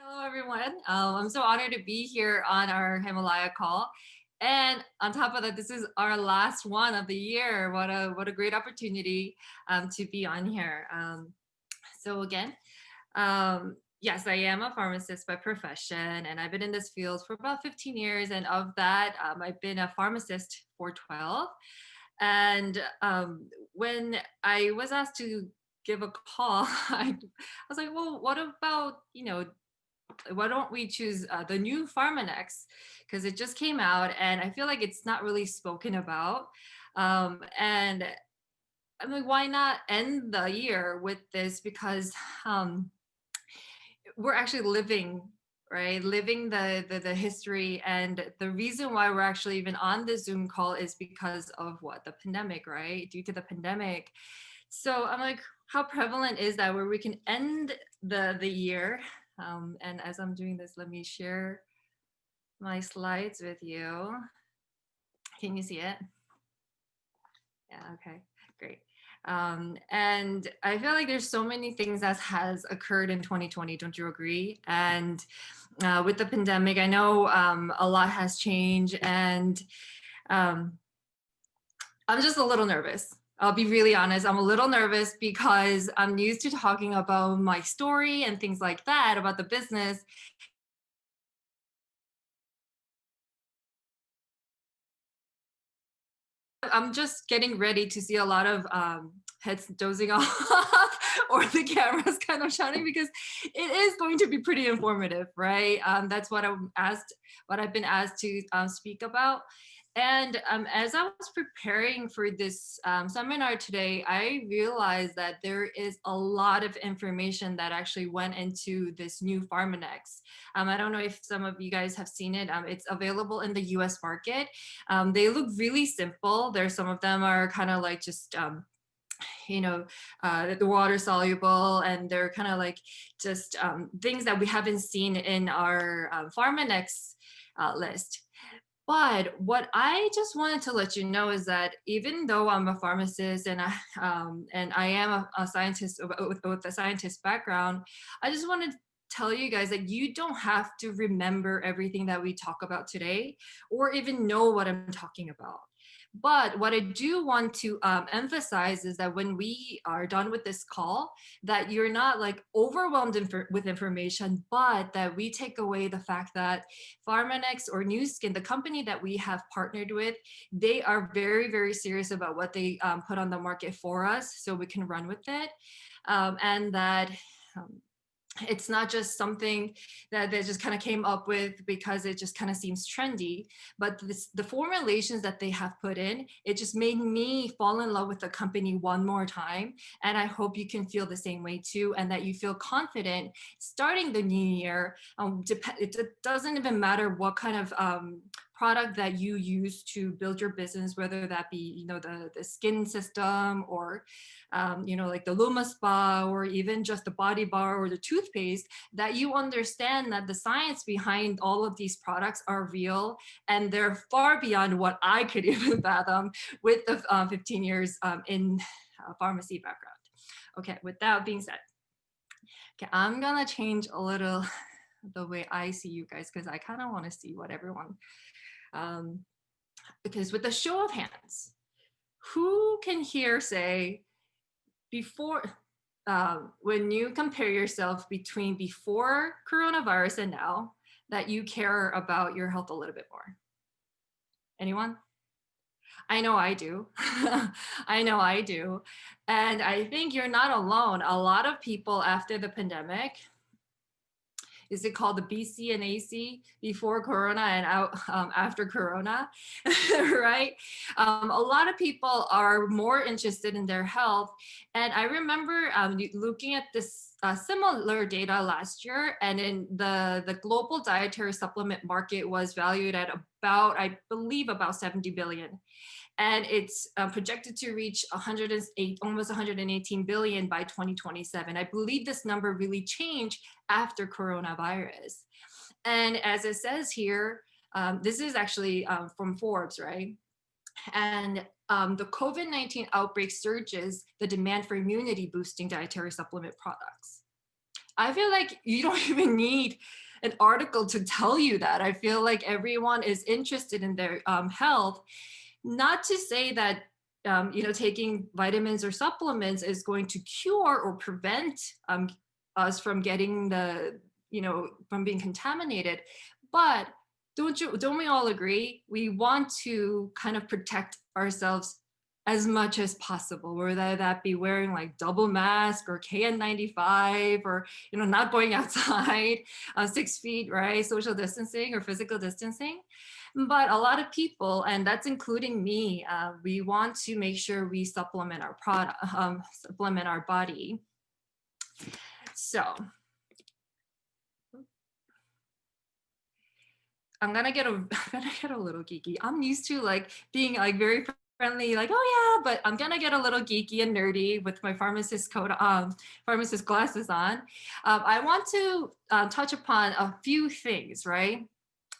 Hello, everyone. I'm so honored to be here on our Himalaya call. And on top of that, this is our last one of the year. What a great opportunity to be on here. So again, yes, I am a pharmacist by profession, and I've been in this field for about 15 years. And of that, I've been a pharmacist for 12. And when I was asked to give a call, I was like, well, what about, why don't we choose the new Pharmanex, because it just came out and I feel like it's not really spoken about. And I'm like, why not end the year with this? Because um, we're actually living, right, living the history, and the reason why we're actually even on the Zoom call is because of what, the pandemic, right? Due to the pandemic. So I'm like, how prevalent is that where we can end the year? And as I'm doing this, let me share my slides with you. Can you see it? Yeah, okay, great. And I feel like there's so many things that has occurred in 2020, don't you agree? And with the pandemic, I know a lot has changed, and um, I'm just a little nervous. I'll be really honest. I'm a little nervous because I'm used to talking about my story and things like that, about the business. I'm just getting ready to see a lot of heads dozing off or the cameras kind of shouting, because it is going to be pretty informative, right? That's what I've been asked to speak about. And as I was preparing for this seminar today, I realized that there is a lot of information that actually went into this new Pharmanex. I don't know if some of you guys have seen it. It's available in the US market. They look really simple. There's some of them are kind of like just you know, the water soluble, and they're kind of like just things that we haven't seen in our Pharmanex list. But what I just wanted to let you know is that even though I'm a pharmacist and I am a scientist with a scientist background, I just want to tell you guys that you don't have to remember everything that we talk about today or even know what I'm talking about. But what I do want to emphasize is that when we are done with this call, that you're not like overwhelmed with information, but that we take away the fact that Pharmanex or New Skin, the company that we have partnered with, they are very, very serious about what they put on the market for us, so we can run with it. And that um, it's not just something that they just kind of came up with because it just kind of seems trendy, but the formulations that they have put in, it just made me fall in love with the company one more time. And I hope you can feel the same way too, and that you feel confident starting the new year. It doesn't even matter what kind of product that you use to build your business, whether that be, the skin system, or like the Luma Spa, or even just the body bar or the toothpaste, that you understand that the science behind all of these products are real, and they're far beyond what I could even fathom with the 15 years in pharmacy background. Okay, with that being said, okay, I'm gonna change a little the way I see you guys, because I kind of want to see what everyone, um, because with the show of hands, who can here say before, when you compare yourself between before coronavirus and now, that you care about your health a little bit more? Anyone? I know I do. I know I do. And I think you're not alone. A lot of people after the pandemic, is it called the BC and AC, before Corona and out after Corona, right? A lot of people are more interested in their health. And I remember looking at this similar data last year, and in the global dietary supplement market was valued at about, I believe, about 70 billion, and it's projected to reach 108, almost 118 billion by 2027. I believe this number really changed after coronavirus. And as it says here, this is actually from Forbes, right? And the COVID-19 outbreak surges the demand for immunity boosting dietary supplement products. I feel like you don't even need an article to tell you that. I feel like everyone is interested in their health. Not to say that taking vitamins or supplements is going to cure or prevent us from getting from being contaminated, but don't we all agree we want to kind of protect ourselves as much as possible, whether that be wearing like double mask or KN95, or not going outside 6 feet, right, social distancing or physical distancing. But a lot of people, and that's including me, we want to make sure we supplement our product, supplement our body. So I'm gonna get I'm gonna get a little geeky. I'm used to like being like very friendly, like, oh yeah, but I'm gonna get a little geeky and nerdy with my pharmacist glasses on. I want to touch upon a few things, right?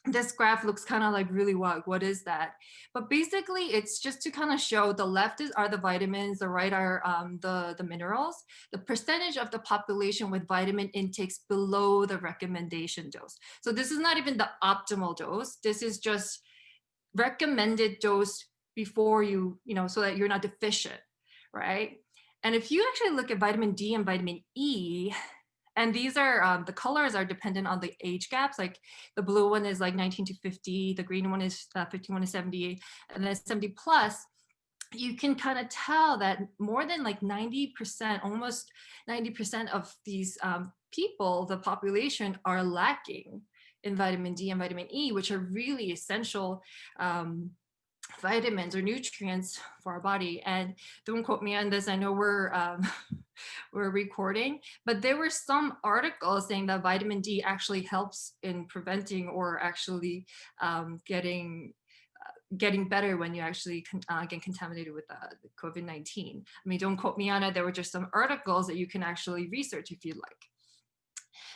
This graph looks kind of like really what is that? But basically it's just to kind of show the left are the vitamins, the right are the minerals, the percentage of the population with vitamin intakes below the recommendation dose. So this is not even the optimal dose. This is just recommended dose before so that you're not deficient, right? And if you actually look at vitamin D and vitamin E, and these are the colors are dependent on the age gaps. Like the blue one is like 19 to 50, the green one is 51 to 78, and then 70 plus. You can kind of tell that more than like 90%, almost 90% of these people, the population, are lacking in vitamin D and vitamin E, which are really essential vitamins or nutrients for our body. And don't quote me on this. I know we're recording, but there were some articles saying that vitamin D actually helps in preventing or actually getting better when you actually get contaminated with COVID-19. I mean, don't quote me on it. There were just some articles that you can actually research if you'd like.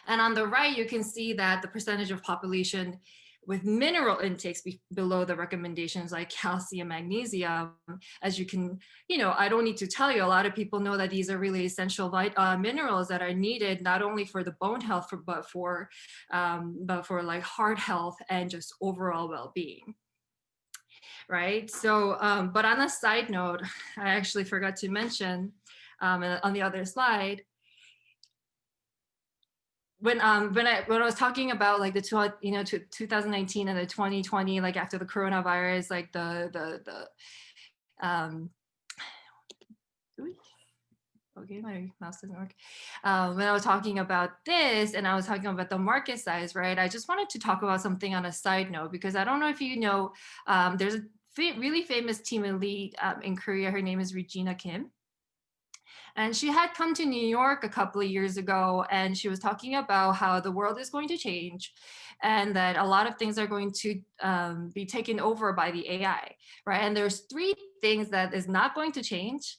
And on the right, you can see that the percentage of population with mineral intakes below the recommendations, like calcium, magnesium, as you can, I don't need to tell you, a lot of people know that these are really essential minerals that are needed not only for the bone health, but for like heart health and just overall well-being. Right. So, but on a side note, I actually forgot to mention on the other slide, when I was talking about like the 2019 and the 2020, like after the coronavirus, like okay, my mouse doesn't work. When I was talking about this and I was talking about the market size, right? I just wanted to talk about something on a side note, because I don't know if you know, there's a really famous team elite in Korea. Her name is Regina Kim. And she had come to New York a couple of years ago, and she was talking about how the world is going to change and that a lot of things are going to be taken over by the AI, right? And there's three things that is not going to change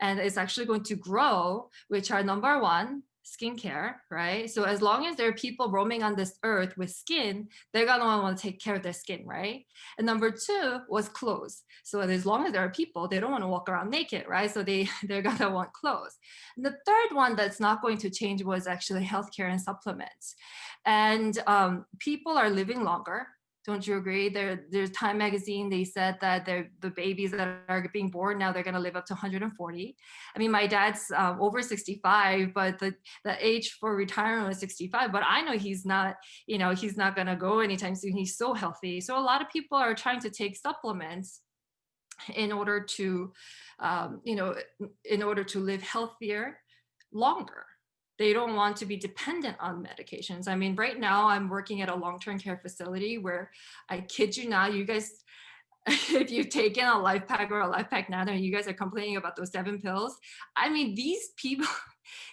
and it's actually going to grow, which are number one, skincare, right? So as long as there are people roaming on this earth with skin, they're gonna want to take care of their skin, right? And number two was clothes. So as long as there are people, they don't want to walk around naked, right? So they're gonna want clothes. And the third one that's not going to change was actually healthcare and supplements. And people are living longer. Don't you agree? There's Time magazine, they said that the babies that are being born now, they're going to live up to 140. I mean, my dad's over 65, but the age for retirement was 65. But I know he's not, he's not going to go anytime soon. He's so healthy. So a lot of people are trying to take supplements in order to, in order to live healthier longer. They don't want to be dependent on medications. I mean, right now I'm working at a long-term care facility where, I kid you not, you guys, if you've taken a life pack or a life pack nano and you guys are complaining about those 7 pills, I mean, these people,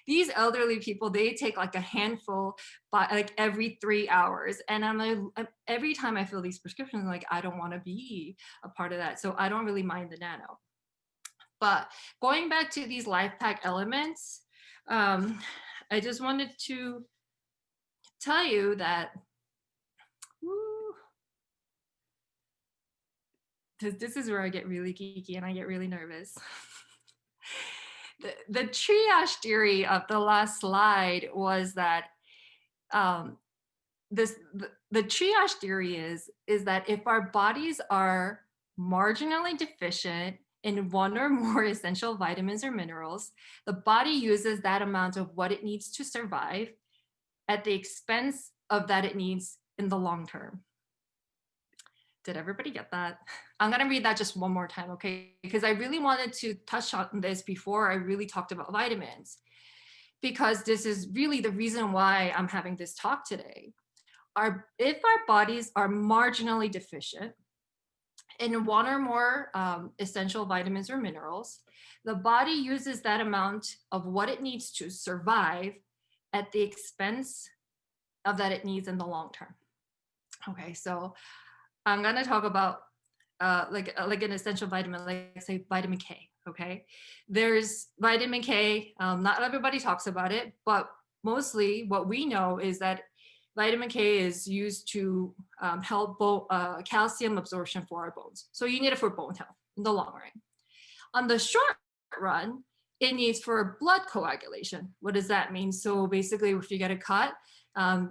these elderly people, they take like a handful like every 3 hours. And I'm like, every time I fill these prescriptions, I'm like, I don't want to be a part of that. So I don't really mind the nano. But going back to these life pack elements, I just wanted to tell you that this is where I get really geeky and I get really nervous. The triage theory of the last slide was that um, the triage theory is that if our bodies are marginally deficient in one or more essential vitamins or minerals, the body uses that amount of what it needs to survive at the expense of that it needs in the long term. Did everybody get that? I'm going to read that just one more time, okay? Because I really wanted to touch on this before I really talked about vitamins, because this is really the reason why I'm having this talk today. If our bodies are marginally deficient in one or more essential vitamins or minerals, the body uses that amount of what it needs to survive at the expense of that it needs in the long term. Okay, so I'm gonna talk about like an essential vitamin, like say vitamin K. Okay, there's vitamin K. Not everybody talks about it, but mostly what we know is that vitamin K is used to help calcium absorption for our bones. So you need it for bone health in the long run. On the short run, it needs for blood coagulation. What does that mean? So basically, if you get a cut,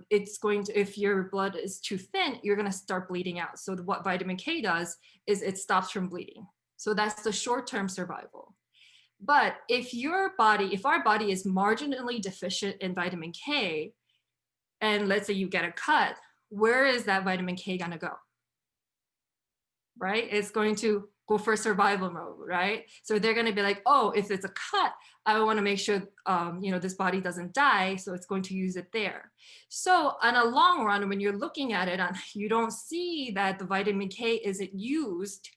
it's going to, if your blood is too thin, you're going to start bleeding out. So what vitamin K does is it stops from bleeding. So that's the short-term survival. But if our body is marginally deficient in vitamin K, and let's say you get a cut, where is that vitamin K going to go? Right? It's going to go for survival mode, right? So they're going to be like, oh, if it's a cut, I want to make sure, this body doesn't die. So it's going to use it there. So on a long run, when you're looking at it, you don't see that the vitamin K isn't used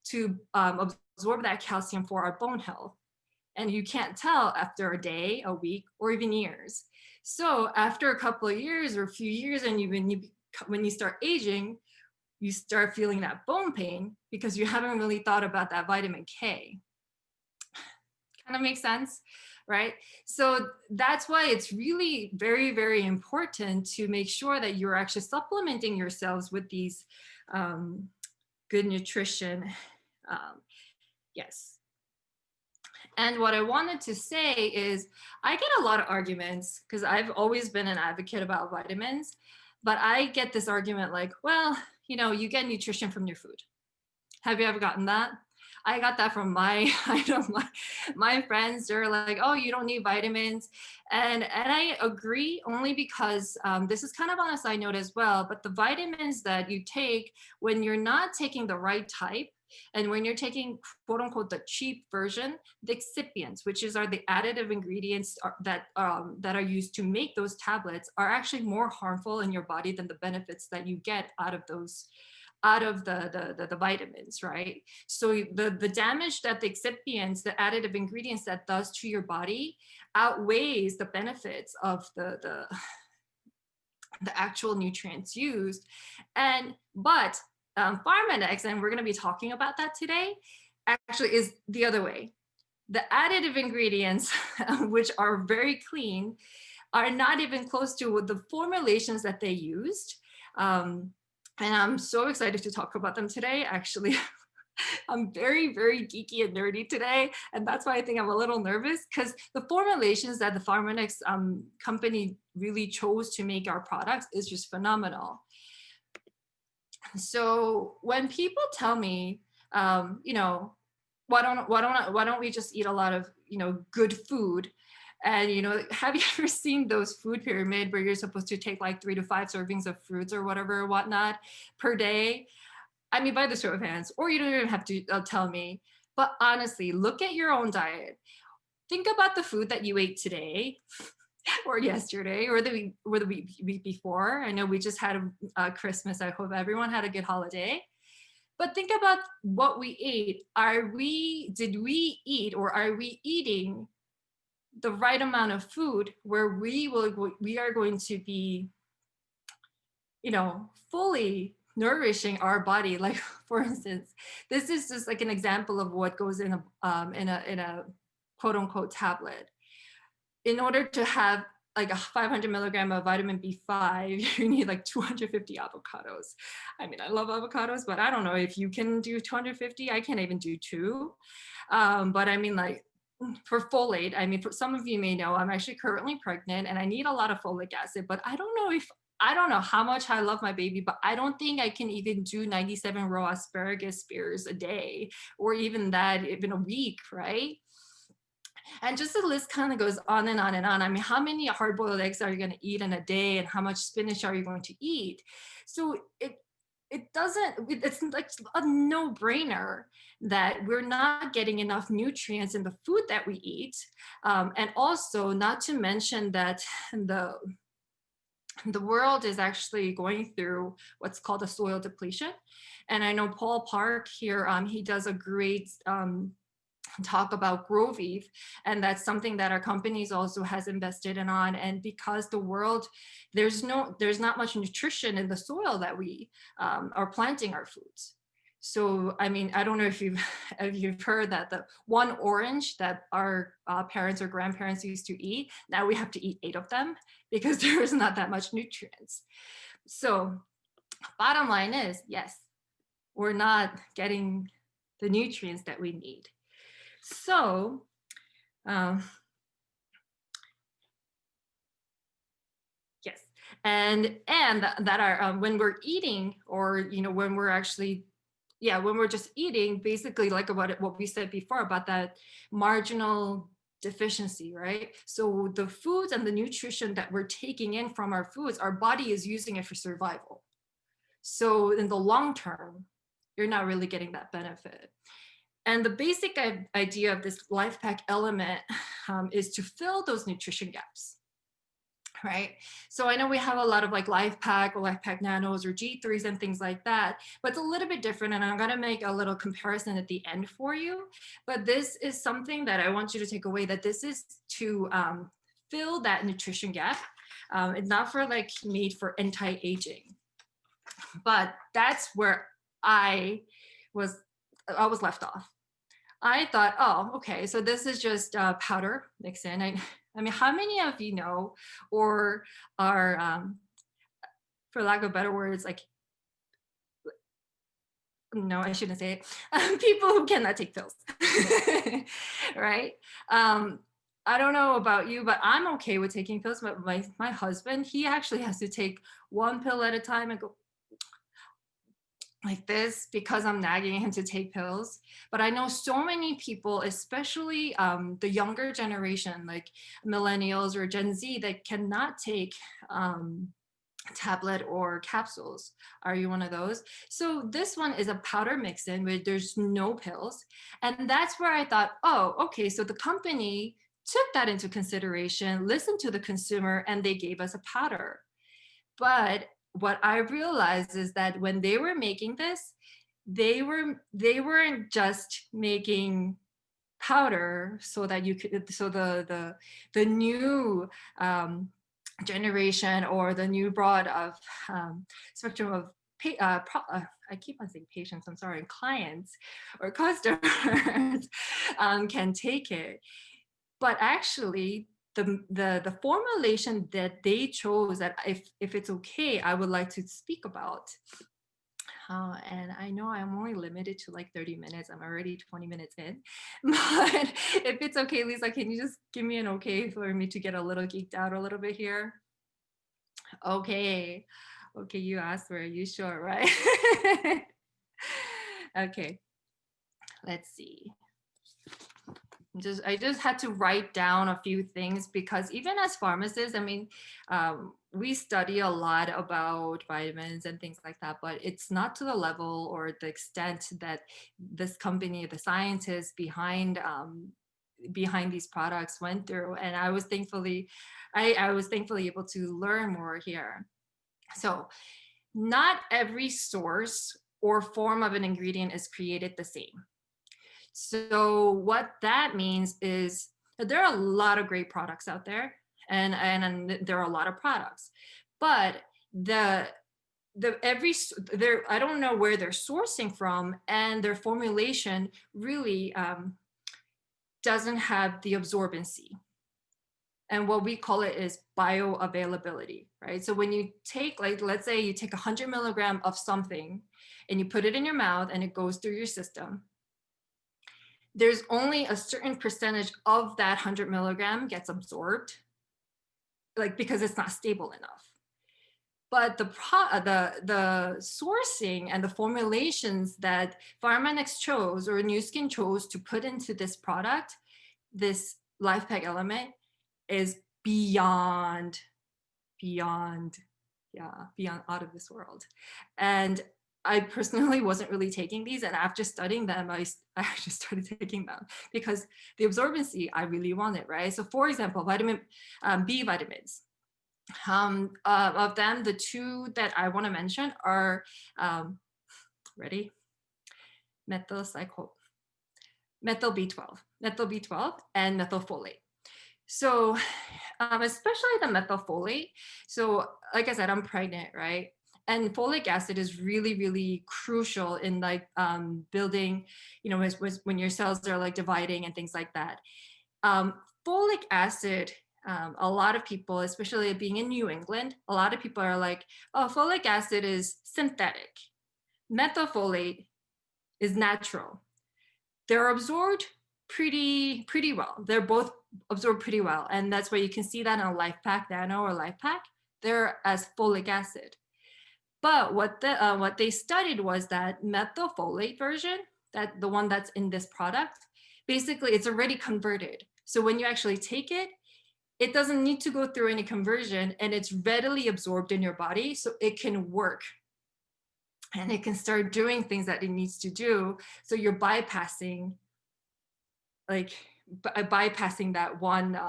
to absorb that calcium for our bone health. And you can't tell after a day, a week, or even years. So after a couple of years or a few years, and when you start aging, you start feeling that bone pain because you haven't really thought about that vitamin K. Kind of makes sense, right? So that's why it's really very, very important to make sure that you're actually supplementing yourselves with these good nutrition. Yes. And what I wanted to say is I get a lot of arguments because I've always been an advocate about vitamins, but I get this argument like, well, you get nutrition from your food. Have you ever gotten that? I got that from my my friends. They're like, oh, you don't need vitamins. And I agree only because this is kind of on a side note as well, but the vitamins that you take when you're not taking the right type, and when you're taking quote unquote the cheap version, the excipients, which are the additive ingredients that are used to make those tablets, are actually more harmful in your body than the benefits that you get out of the vitamins, right? So the damage that the excipients, the additive ingredients that does to your body outweighs the benefits of the actual nutrients used. But Pharmanex, and we're going to be talking about that today, actually is the other way. The additive ingredients, which are very clean, are not even close to the formulations that they used. And I'm so excited to talk about them today. Actually, I'm very, very geeky and nerdy today. And that's why I think I'm a little nervous, because the formulations that the Pharmanex company really chose to make our products is just phenomenal. So when people tell me, why don't we just eat a lot of, good food? And, have you ever seen those food pyramid where you're supposed to take like 3 to 5 servings of fruits or whatever, or whatnot per day? I mean, by the show of hands, or you don't even have to tell me. But honestly, look at your own diet. Think about the food that you ate today or yesterday or the week before. I know we just had a Christmas. I hope everyone had a good holiday. But think about what we ate. Did we eat, or are we eating the right amount of food where we are going to be, fully nourishing our body? Like, for instance, this is just like an example of what goes in a quote unquote tablet. In order to have like a 500 milligram of vitamin B5, you need like 250 avocados. I mean, I love avocados, but I don't know if you can do 250. I can't even do 2. But I mean, like, for folate, I mean, for some of you may know, I'm actually currently pregnant and I need a lot of folic acid, but I don't know how much I love my baby, but I don't think I can even do 97 raw asparagus spears a day, or even that, even a week, right? And just the list kind of goes on and on and on. I mean, how many hard boiled eggs are you going to eat in a day, and how much spinach are you going to eat? So it doesn't, it's like a no brainer that we're not getting enough nutrients in the food that we eat. And also, not to mention that the the world is actually going through what's called a soil depletion. And I know Paul Park here, he does a great talk about grow beef, and that's something that our companies also has invested in on. And because the world, there's not much nutrition in the soil that we are planting our foods. So I mean, I don't know if you've if you've heard that the one orange that our parents or grandparents used to eat, now we have to eat 8 of them because there is not that much nutrients. So bottom line is, yes, we're not getting the nutrients that we need. So, um, yes, and that are when we're eating, or when we're actually, yeah, when we're just eating, basically like about it, what we said before about that marginal deficiency, right? So the foods and the nutrition that we're taking in from our foods, our body is using it for survival. So in the long term, you're not really getting that benefit. And the basic idea of this life pack element is to fill those nutrition gaps, right? So I know we have a lot of like life pack or life pack nanos or G3s and things like that, but it's a little bit different. And I'm going to make a little comparison at the end for you. But this is something that I want you to take away, that this is to fill that nutrition gap. It's not for like made for anti-aging, but that's where I was I was left off. I thought, oh, okay, so this is just powder mixed in. I mean, how many of you know, or are, for lack of better words, like, no, I shouldn't say it, people who cannot take pills, right? Um, I don't know about you, but I'm okay with taking pills. But my husband, he actually has to take one pill at a time and go like this because I'm nagging him to take pills. But I know so many people, especially the younger generation, like millennials or Gen Z, that cannot take tablet or capsules. Are you one of those? So this one is a powder mix in where there's no pills. And that's where I thought, oh, okay, so the company took that into consideration, listened to the consumer, and they gave us a powder. But what I realized is that when they were making this, they weren't just making powder so that you could, so the new generation, or the new broad of spectrum of I keep on saying patients, I'm sorry, clients or customers can take it. But actually, the formulation that they chose, that if it's okay, I would like to speak about. And I know I'm only limited to like 30 minutes. I'm already 20 minutes in. But if it's okay, Lisa, can you just give me an okay for me to get a little geeked out a little bit here? Okay. Okay, you asked for it. You sure, right? Okay, let's see. I just had to write down a few things because even as pharmacists, I mean, we study a lot about vitamins and things like that, but it's not to the level or the extent that this company, the scientists behind these products went through. And I was thankfully able to learn more here. So not every source or form of an ingredient is created the same. So what that means is that there are a lot of great products out there, and there are a lot of products, but I don't know where they're sourcing from, and their formulation really doesn't have the absorbency. And what we call it is bioavailability, right? So when you take, like, let's say you take 100 milligram of something and you put it in your mouth and it goes through your system, there's only a certain percentage of that 100 milligram gets absorbed, like because it's not stable enough. But the sourcing and the formulations that Pharmanex chose or New Skin chose to put into this product, this Life Pack element, is beyond, beyond, yeah, beyond out of this world. And I personally wasn't really taking these, and after studying them, I actually started taking them because the absorbency I really wanted, right? So for example, vitamin B vitamins. Of them, the two that I want to mention are, ready? Methyl B12, and methylfolate. So, especially the methylfolate. So, like I said, I'm pregnant, right? And folic acid is really, really crucial in like building, you know, when your cells are like dividing and things like that. Um, Folic acid, a lot of people, especially being in New England, a lot of people are like, oh, folic acid is synthetic. Methylfolate is natural. They're absorbed pretty well. They're both absorbed pretty well. And that's why you can see that in a Life Pack Nano or Life Pack. They're as folic acid. But what they studied was that methylfolate version, that the one that's in this product, basically it's already converted. So when you actually take it, it doesn't need to go through any conversion, and it's readily absorbed in your body, so it can work and it can start doing things that it needs to do. So you're bypassing, like bypassing that one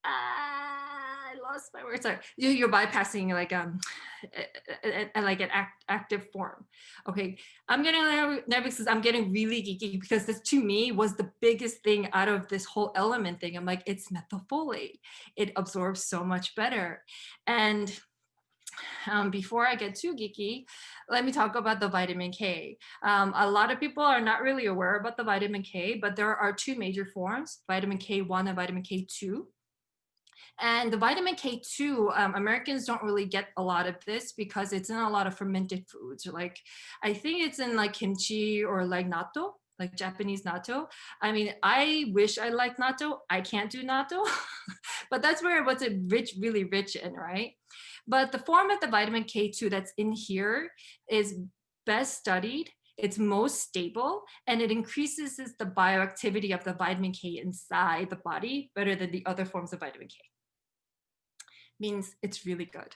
I lost my words. Sorry. You're bypassing like like an active form. Okay, I'm getting nervous because I'm getting really geeky because this to me was the biggest thing out of this whole element thing. I'm like, it's methylfolate. It absorbs so much better. And before I get too geeky, let me talk about the vitamin K. A lot of people are not really aware about the vitamin K, but there are two major forms, vitamin K1 and vitamin K2. And the vitamin K2, Americans don't really get a lot of this because it's in a lot of fermented foods. Like, I think it's in like kimchi or like natto, like Japanese natto. I mean, I wish I liked natto. I can't do natto, but that's where what's it rich, really rich in, right? But the form of the vitamin K2 that's in here is best studied. It's most stable, and it increases the bioactivity of the vitamin K inside the body better than the other forms of vitamin K. Means it's really good.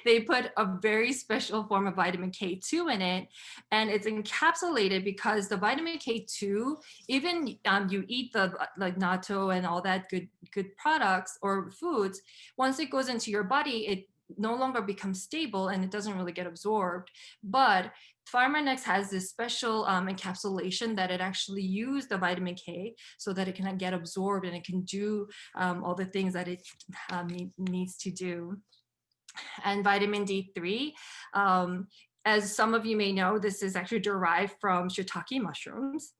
They put a very special form of vitamin K2 in it, and it's encapsulated because the vitamin K2, even you eat the like natto and all that good products or foods, once it goes into your body, it no longer becomes stable and it doesn't really get absorbed. But Pharmanex has this special encapsulation that it actually used the vitamin K so that it can get absorbed and it can do all the things that it needs to do. And vitamin D3, as some of you may know, this is actually derived from shiitake mushrooms.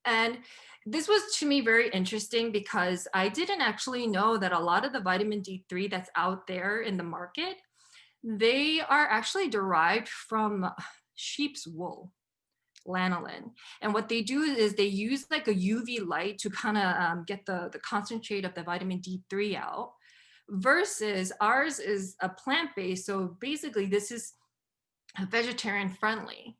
And this was to me very interesting because I didn't actually know that a lot of the vitamin D3 that's out there in the market, they are actually derived from sheep's wool, lanolin. And what they do is they use like a UV light to kind of get the concentrate of the vitamin D3 out, versus ours is a plant-based. So basically this is vegetarian friendly.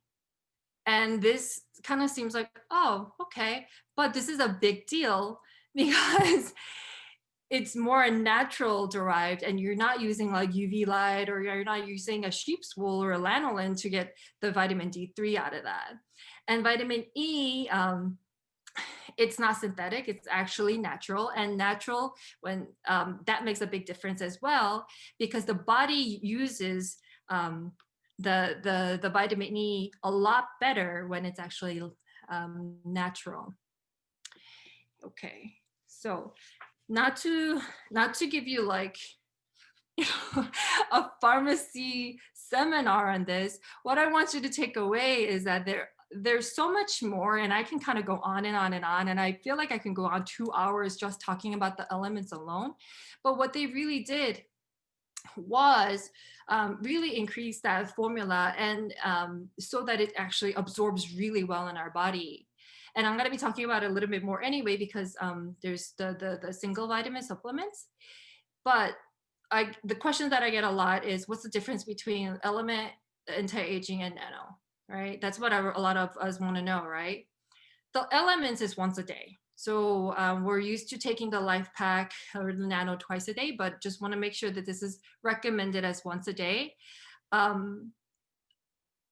And this kind of seems like, oh, okay. But this is a big deal because it's more natural derived and you're not using like UV light, or you're not using a sheep's wool or a lanolin to get the vitamin D3 out of that. And vitamin E, it's not synthetic, it's actually natural. And natural, when that makes a big difference as well, because the body uses the vitamin E a lot better when it's actually natural. Okay, so not to give you like a pharmacy seminar on this, what I want you to take away is that there's so much more, and I can kind of go on and on and on, and I feel like I can go on 2 hours just talking about the elements alone. But what they really did was really increase that formula, and so that it actually absorbs really well in our body. And I'm going to be talking about it a little bit more anyway, because there's the single vitamin supplements. But the question that I get a lot is, what's the difference between Element, anti-aging, and Nano, right? That's what a lot of us want to know, right? The Elements is once a day. So we're used to taking the Life Pack or the Nano twice a day, but just want to make sure that this is recommended as once a day.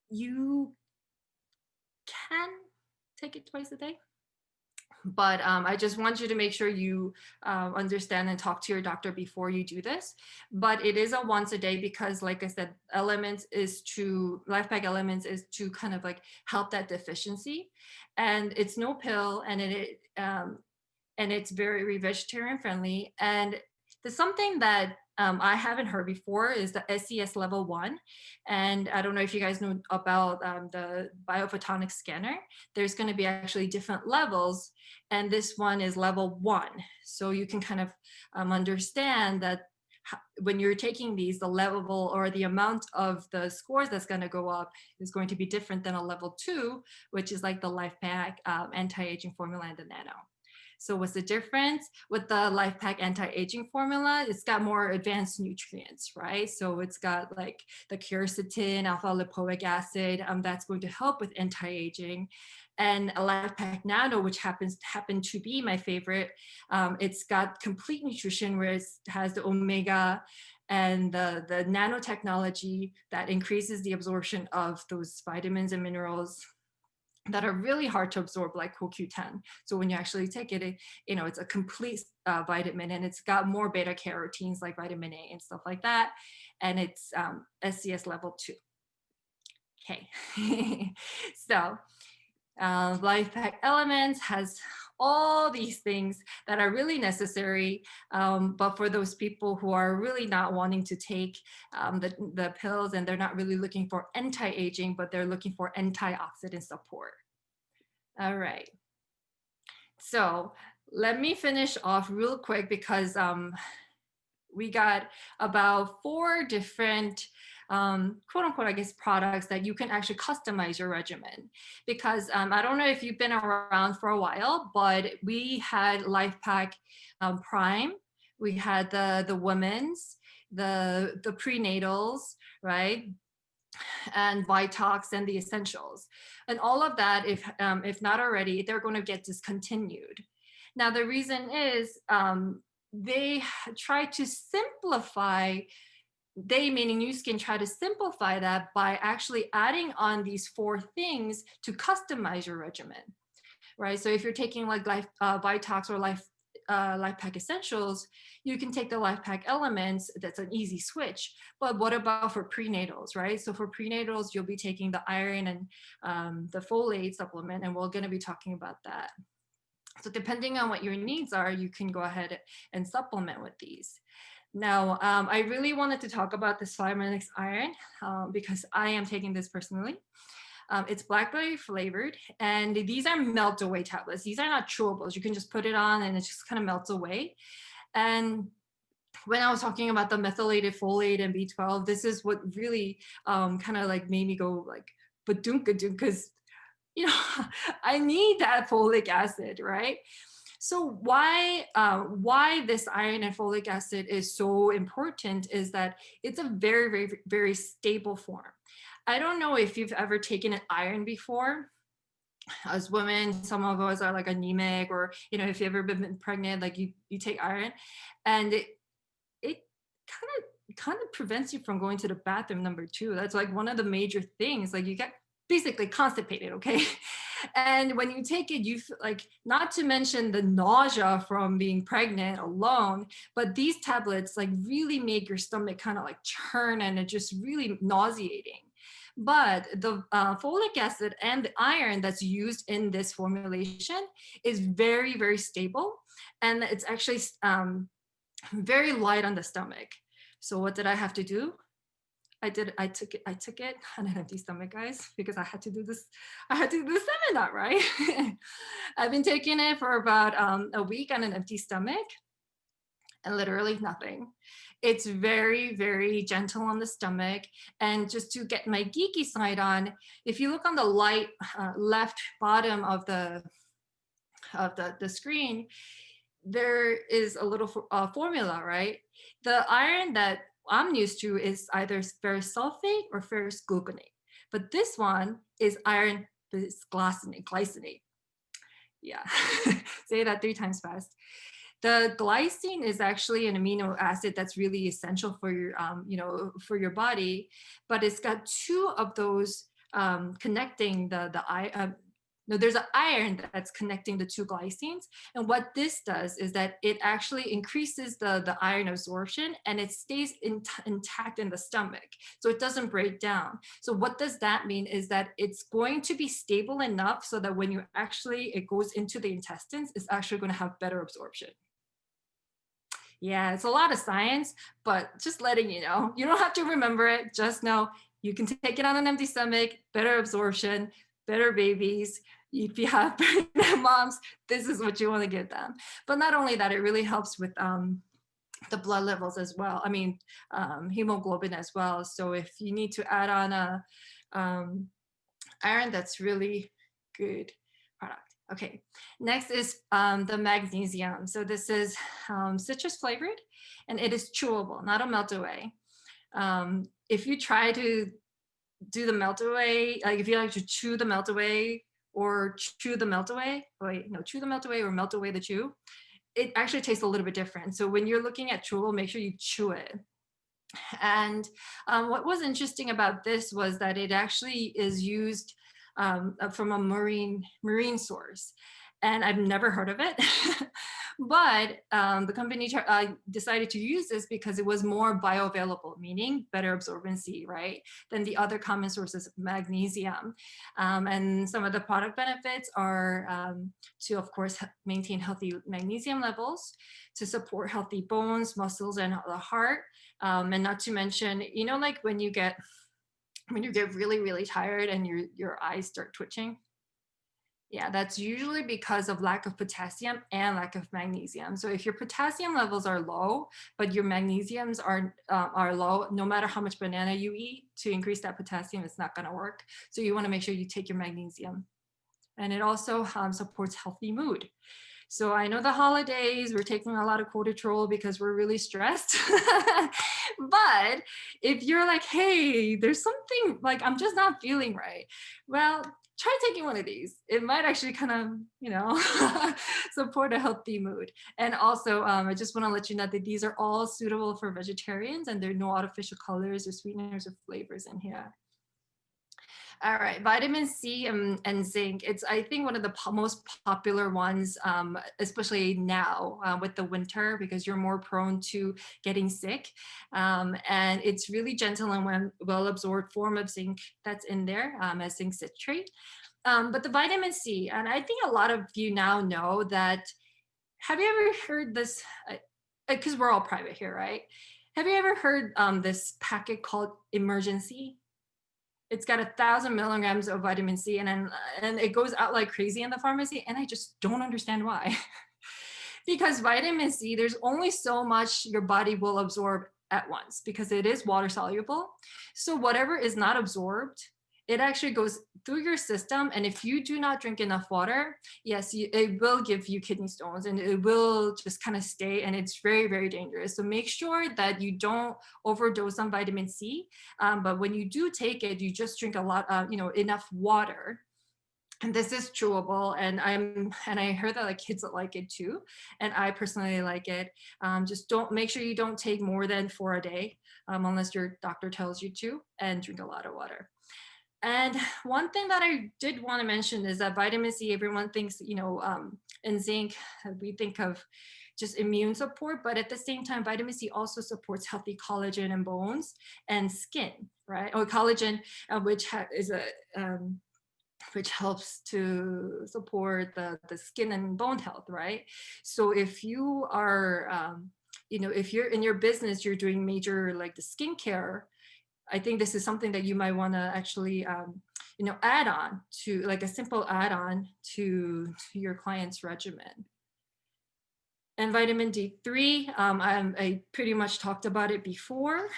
You can take it twice a day, but I just want you to make sure you understand and talk to your doctor before you do this. But it is a once a day because, like I said, Life Pack Elements is to kind of like help that deficiency, and it's no pill, and it's very vegetarian friendly. And there's something that I haven't heard before is the SES level 1. And I don't know if you guys know about the biophotonic scanner. There's going to be actually different levels, and this one is level 1. So you can kind of understand that when you're taking these, the level or the amount of the scores that's going to go up is going to be different than a level 2, which is like the Life Pack anti-aging formula and the Nano. So what's the difference with the Life Pack anti-aging formula? It's got more advanced nutrients, right? So it's got like the quercetin, alpha lipoic acid, that's going to help with anti-aging. And a Life Pack Nano, which happened to be my favorite, it's got complete nutrition where it has the omega and the nanotechnology that increases the absorption of those vitamins and minerals that are really hard to absorb, like CoQ10. So when you actually take it, it's a complete vitamin, and it's got more beta carotenes like vitamin A and stuff like that. And it's SCS level 2. Okay. So Life Pack Elements has all these things that are really necessary, but for those people who are really not wanting to take the pills, and they're not really looking for anti-aging, but they're looking for antioxidant support. All right. So let me finish off real quick, because we got about 4 different quote unquote, I guess, products that you can actually customize your regimen. Because I don't know if you've been around for a while, but we had Life Pack Prime, we had the women's, the prenatals, right? And Vitox and the essentials. And all of that, if not already, they're going to get discontinued. Now, the reason is they try to simplify, they meaning Nu Skin, try to simplify that by actually adding on these 4 things to customize your regimen, right? So if you're taking like Vitox or Life Pack Essentials, you can take the Life Pack Elements. That's an easy switch. But what about for prenatals, right? So for prenatals, you'll be taking the iron and the folate supplement, and we're going to be talking about that. So depending on what your needs are, you can go ahead and supplement with these. Now, I really wanted to talk about this Pharmanex iron because I am taking this personally. It's blackberry flavored, and these are melt away tablets. These are not chewables. You can just put it on and it just kind of melts away. And when I was talking about the methylated folate and B12, this is what really kind of like made me go like, badunka-dunk, because I need that folic acid, right? So why this iron and folic acid is so important is that it's a very, very, very stable form. I don't know if you've ever taken an iron before. As women, some of us are like anemic, or if you've ever been pregnant, like you take iron, and it kind of prevents you from going to the bathroom, number 2. That's like one of the major things. Like you get basically constipated, okay? And when you take it, you like, not to mention the nausea from being pregnant alone, but these tablets like really make your stomach kind of like churn, and it's just really nauseating. But the folic acid and the iron that's used in this formulation is very, very stable, and it's actually very light on the stomach. So what did I have to do? I took it on an empty stomach, guys, because I had to do this seminar, right? I've been taking it for about a week on an empty stomach, and literally nothing. It's very, very gentle on the stomach. And just to get my geeky side on, if you look on the left bottom of the of the screen, there is a little formula, right? The iron that I'm used to is either ferrous sulfate or ferrous gluconate, but this one is iron glycinate. Yeah, say that 3 times fast. The glycine is actually an amino acid that's really essential for your, for your body, but it's got two of those connecting no, there's an iron that's connecting the two glycines. And what this does is that it actually increases the iron absorption and it stays intact in the stomach. So it doesn't break down. So what does that mean is that it's going to be stable enough so that when it goes into the intestines, it's actually going to have better absorption. Yeah, it's a lot of science, but just letting you know, you don't have to remember it. Just know you can take it on an empty stomach, better absorption, better babies. If you have pregnant moms, this is what you want to give them. But not only that, it really helps with the blood levels as well. I mean, hemoglobin as well. So if you need to add on a iron, that's really good product. Okay, next is the magnesium. So this is citrus flavored and it is chewable, not a melt away. If you try to do the melt away, like if you like to chew the melt away or chew the melt away, chew the melt away or melt away the chew, it actually tastes a little bit different. So when you're looking at chewable, make sure you chew it. And what was interesting about this was that it actually is used from a marine source, and I've never heard of it. But the company decided to use this because it was more bioavailable, meaning better absorbency, right, than the other common sources of magnesium. And some of the product benefits are to, of course, maintain healthy magnesium levels, to support healthy bones, muscles, and the heart. And not to mention, like when you get really, really tired and your eyes start twitching. Yeah, that's usually because of lack of potassium and lack of magnesium. So if your potassium levels are low, but your magnesiums are low, no matter how much banana you eat to increase that potassium, it's not going to work. So you want to make sure you take your magnesium. And it also supports healthy mood. So I know the holidays, we're taking a lot of Corditrol because we're really stressed. But if you're like, hey, there's something like I'm just not feeling right, well, try taking one of these. It might actually kind of, support a healthy mood. And also, I just want to let you know that these are all suitable for vegetarians and there are no artificial colors or sweeteners or flavors in here. All right, vitamin C and zinc. It's, I think, one of the most popular ones, especially now with the winter, because you're more prone to getting sick. And it's really gentle and well-absorbed form of zinc that's in there as zinc citrate. But the vitamin C, and I think a lot of you now know that, have you ever heard this, because we're all private here, right? Have you ever heard this packet called Emergency? It's got 1,000 milligrams of vitamin C and it goes out like crazy in the pharmacy. And I just don't understand why. Because vitamin C, there's only so much your body will absorb at once because it is water soluble. So whatever is not absorbed, it actually goes through your system. And if you do not drink enough water, yes, it will give you kidney stones and it will just kind of stay. And it's very, very dangerous. So make sure that you don't overdose on vitamin C. But when you do take it, you just drink a lot, enough water. And this is chewable, and I heard that like kids like it too, and I personally like it. Just don't, make sure you don't take more than 4 a day, unless your doctor tells you to, and drink a lot of water. And one thing that I did want to mention is that vitamin C, everyone thinks, and zinc, we think of just immune support, but at the same time, vitamin C also supports healthy collagen in bones and skin, right? Or collagen, which helps to support the skin and bone health, right? So if you are, if you're in your business, you're doing major like the skincare, I think this is something that you might want to actually, add on to, like a simple add-on to your client's regimen. And vitamin D3, I pretty much talked about it before,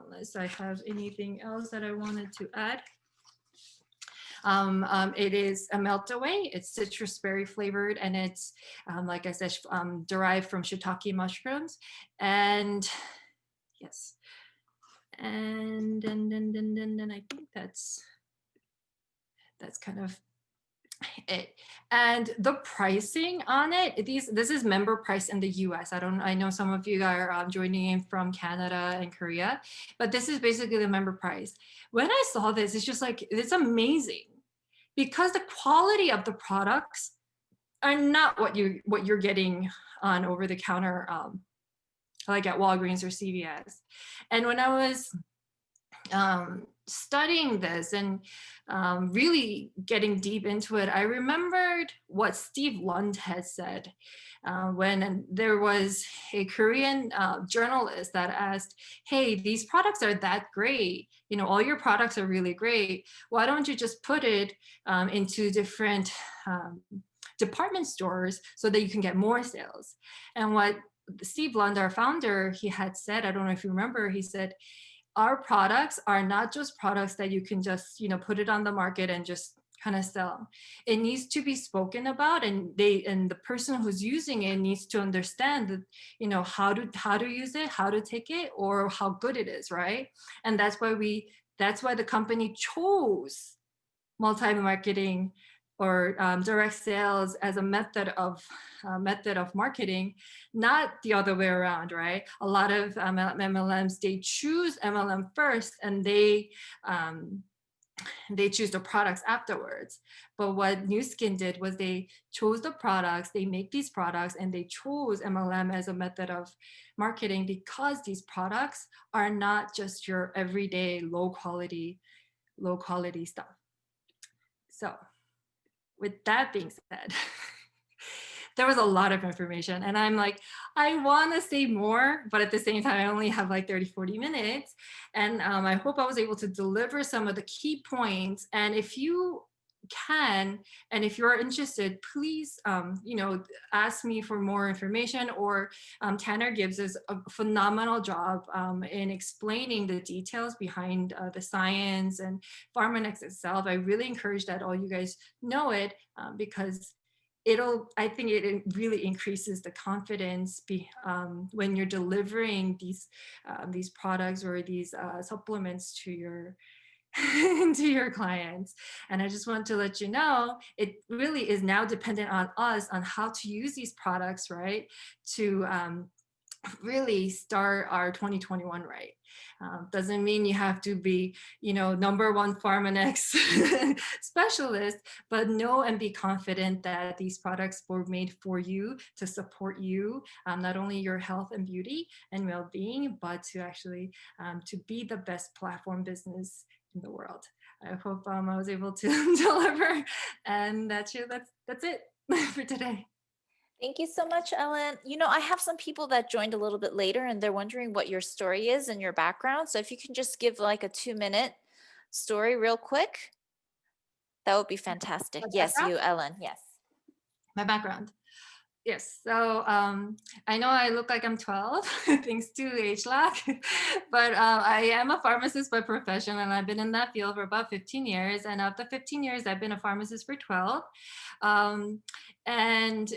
unless I have anything else that I wanted to add. It is a melt away. It's citrus berry flavored, and it's like I said, derived from shiitake mushrooms. And yes, and then I think that's kind of it. And the pricing on it, this is member price in the US. I know some of you are joining in from Canada and Korea, but this is basically the member price. When I saw this, it's just like, it's amazing because the quality of the products are not what you're getting on over the counter, like at Walgreens or CVS. And when I was studying this and really getting deep into it, I remembered what Steve Lund had said when there was a Korean journalist that asked, "Hey, these products are that great. You know, all your products are really great. Why don't you just put it into different department stores so that you can get more sales?" And what Steve Lund, our founder, he had said, I don't know if you remember, he said, our products are not just products that you can just, you know, put it on the market and just kind of sell. It needs to be spoken about, and the person who's using it needs to understand that, you know, how to use it, how to take it, or how good it is, right? And that's why the company chose multi-marketing or direct sales as a method of marketing, not the other way around, right? A lot of MLMs, they choose MLM first, and they choose the products afterwards. But what Nu Skin did was they chose the products, they make these products, and they chose MLM as a method of marketing because these products are not just your everyday low quality stuff. So with that being said, there was a lot of information, and I'm like, I want to say more, but at the same time, I only have like 30-40 minutes. And I hope I was able to deliver some of the key points. And if you can, and if you're interested, please, you know, ask me for more information, or Tanner gives us a phenomenal job in explaining the details behind the science and Pharmanex itself. I really encourage that all you guys know it, because I think it really increases the confidence when you're delivering these products or these supplements to your to your clients. And I just want to let you know, it really is now dependent on us on how to use these products, right? To really start our 2021 right. Doesn't mean you have to be, you know, #1 Pharmanex specialist, but know and be confident that these products were made for you to support you, not only your health and beauty and well-being, but to actually to be the best platform business in the world. I hope I was able to deliver, and that's it for today. Thank you so much, Ellen. You know, I have some people that joined a little bit later and they're wondering what your story is and your background. So if you can just give like a 2-minute story real quick, that would be fantastic. My Yes, background. you, Ellen. Yes. My background. Yes, so I know I look like I'm 12, thanks to age lag, but I am a pharmacist by profession, and I've been in that field for about 15 years. And of the 15 years, I've been a pharmacist for 12. Um, and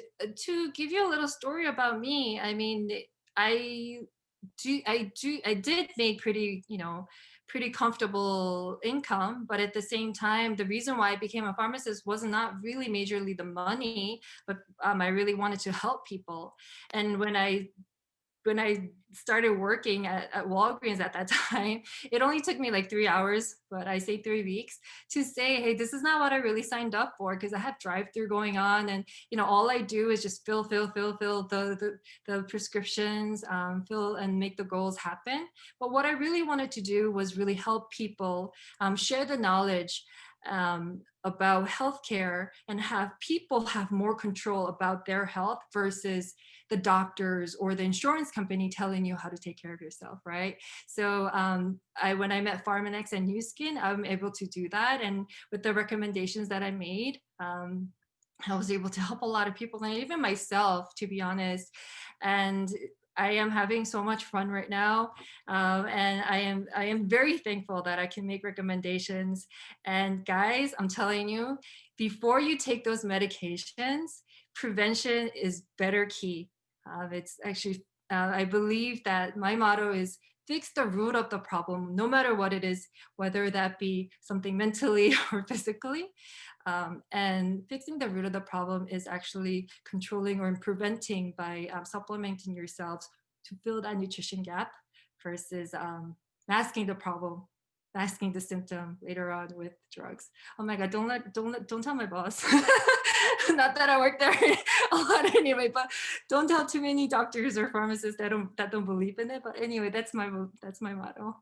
to give you a little story about me, I mean, I I did make pretty, you know, pretty comfortable income, but at the same time, the reason why I became a pharmacist was not really majorly the money, but I really wanted to help people. And when I started working at Walgreens at that time, it only took me like 3 hours, but I say 3 weeks, to say, hey, this is not what I really signed up for, because I have drive-through going on, and you know, all I do is just fill the prescriptions, fill and make the goals happen. But what I really wanted to do was really help people, share the knowledge about healthcare, and have people have more control about their health versus the doctors or the insurance company telling you how to take care of yourself, right? So when I met Pharmanex and Nu Skin, I'm able to do that. And with the recommendations that I made, I was able to help a lot of people, and even myself, to be honest. And I am having so much fun right now, and I am very thankful that I can make recommendations. And guys, I'm telling you, before you take those medications, prevention is better key. It's actually I believe that my motto is fix the root of the problem, no matter what it is, whether that be something mentally or physically. And fixing the root of the problem is actually controlling or preventing by supplementing yourselves to fill that nutrition gap versus masking the problem, masking the symptom later on with drugs. Oh my God, don't tell my boss. Not that I work there a lot anyway, but don't tell too many doctors or pharmacists that don't believe in it. But anyway, that's my motto.